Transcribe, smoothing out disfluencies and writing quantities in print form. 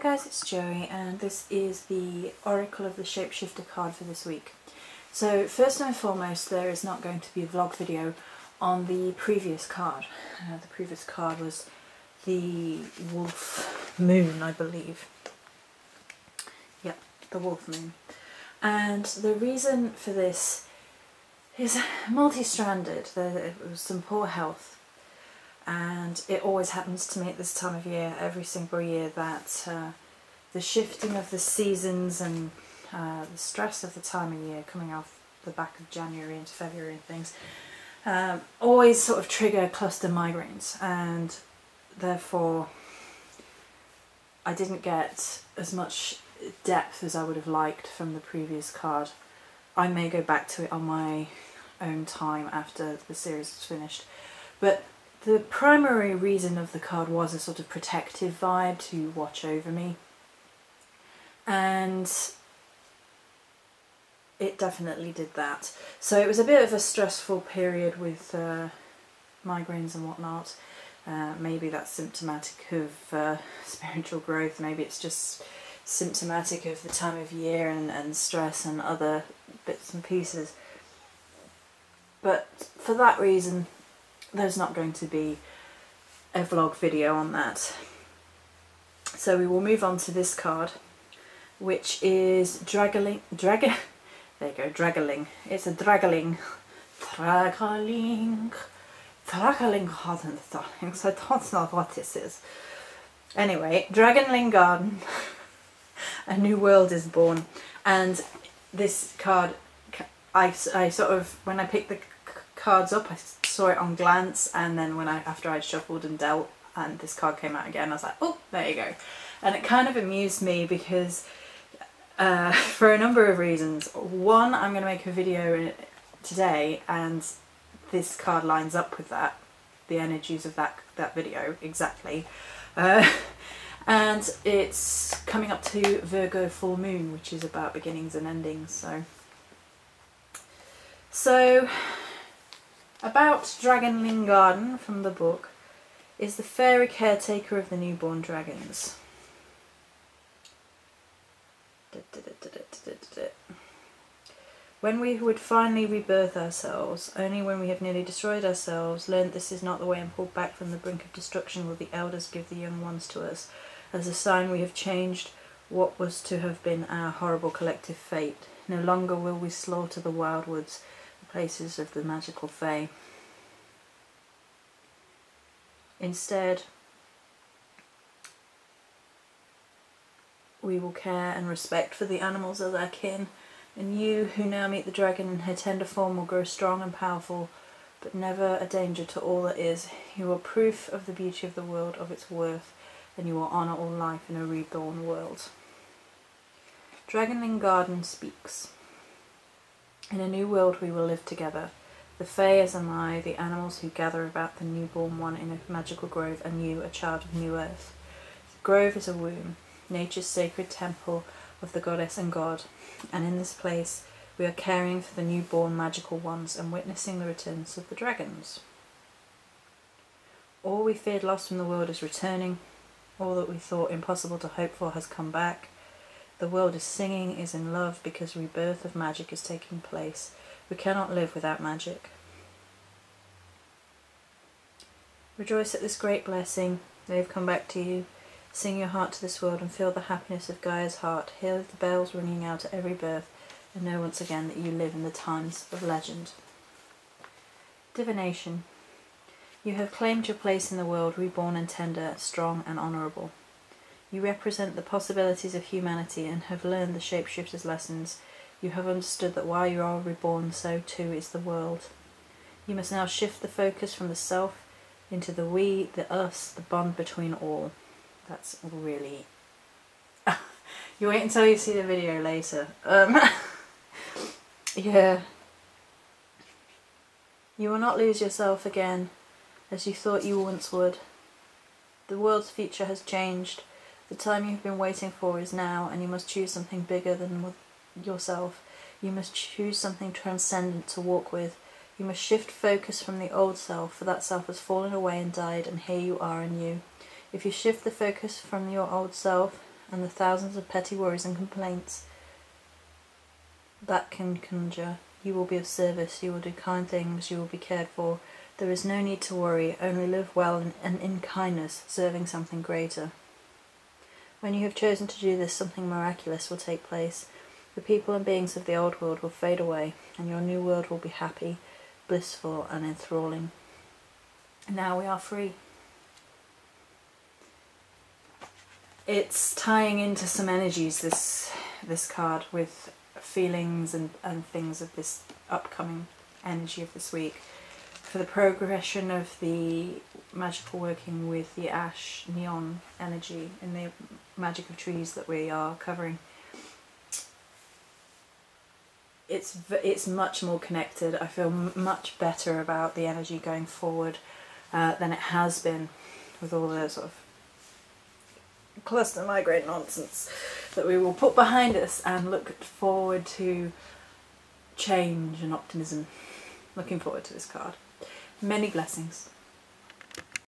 guys, it's Joey and this is the Oracle of the Shapeshifter card for this week. So first and foremost, there is not going to be a vlog video on the previous card. The previous card was the Wolf Moon, I believe. Yep, the Wolf Moon. And the reason for this is multi-stranded. There was some poor health. And it always happens to me at this time of year, every single year, that the shifting of the seasons and the stress of the time of year coming off the back of January into February and things always sort of trigger cluster migraines, and therefore I didn't get as much depth as I would have liked from the previous card. I may go back to it on my own time after the series is finished, but the primary reason of the card was a sort of protective vibe to watch over me, and it definitely did that. So it was a bit of a stressful period with migraines and whatnot. Maybe that's symptomatic of spiritual growth, maybe it's just symptomatic of the time of year and stress and other bits and pieces. But for that reason, there's not going to be a vlog video on that. So we will move on to this card, which is Dragonling. There you go, Dragonling. It's a Dragonling. Dragonling. Darlings. I don't know what this is. Anyway, Dragonling Garden. A new world is born. And this card, I sort of, when I picked the cards up, I saw it on glance, and then after I'd shuffled and dealt and this card came out again, I was like, oh, there you go. And it kind of amused me because for a number of reasons. One, I'm going to make a video today and this card lines up with that, the energies of that video exactly. And it's coming up to Virgo full moon, which is about beginnings and endings. So about Dragonling Garden from the book is the fairy caretaker of the newborn dragons. When we would finally rebirth ourselves, only when we have nearly destroyed ourselves, learned this is not the way, and pulled back from the brink of destruction, will the elders give the young ones to us, as a sign we have changed what was to have been our horrible collective fate. No longer will we slaughter the wild woods, the places of the magical fae. Instead, we will care and respect for the animals of our kin, and you who now meet the dragon in her tender form will grow strong and powerful, but never a danger to all that is. You are proof of the beauty of the world, of its worth, and you will honour all life in a reborn world. Dragonling Garden speaks. In a new world we will live together. The fae as am I, the animals who gather about the newborn one in a magical grove, and you, a child of new earth. The grove is a womb, nature's sacred temple of the goddess and god, and in this place we are caring for the newborn magical ones and witnessing the returns of the dragons. All we feared lost from the world is returning. All that we thought impossible to hope for has come back. The world is singing, is in love, because rebirth of magic is taking place. We cannot live without magic. Rejoice at this great blessing. They have come back to you. Sing your heart to this world and feel the happiness of Gaia's heart. Hear the bells ringing out at every birth, and know once again that you live in the times of legend. Divination. You have claimed your place in the world, reborn and tender, strong and honourable. You represent the possibilities of humanity and have learned the shapeshifter's lessons. You have understood that while you are reborn, so too is the world. You must now shift the focus from the self into the we, the us, the bond between all. That's really... You wait until you see the video later. Yeah. You will not lose yourself again, as you thought you once would. The world's future has changed. The time you have been waiting for is now, and you must choose something bigger than yourself. You must choose something transcendent to walk with. You must shift focus from the old self, for that self has fallen away and died, and here you are anew. If you shift the focus from your old self and the thousands of petty worries and complaints that can conjure. You will be of service, you will do kind things, you will be cared for. There is no need to worry, only live well and in kindness, serving something greater. When you have chosen to do this, something miraculous will take place. The people and beings of the old world will fade away, and your new world will be happy, blissful and enthralling. Now we are free. It's tying into some energies, this card, with feelings and things of this upcoming energy of this week. For the progression of the magical working with the ash neon energy in the magic of trees that we are covering, it's much more connected. I feel much better about the energy going forward than it has been with all the sort of cluster migraine nonsense that we will put behind us and look forward to change and optimism. Looking forward to this card. Many blessings.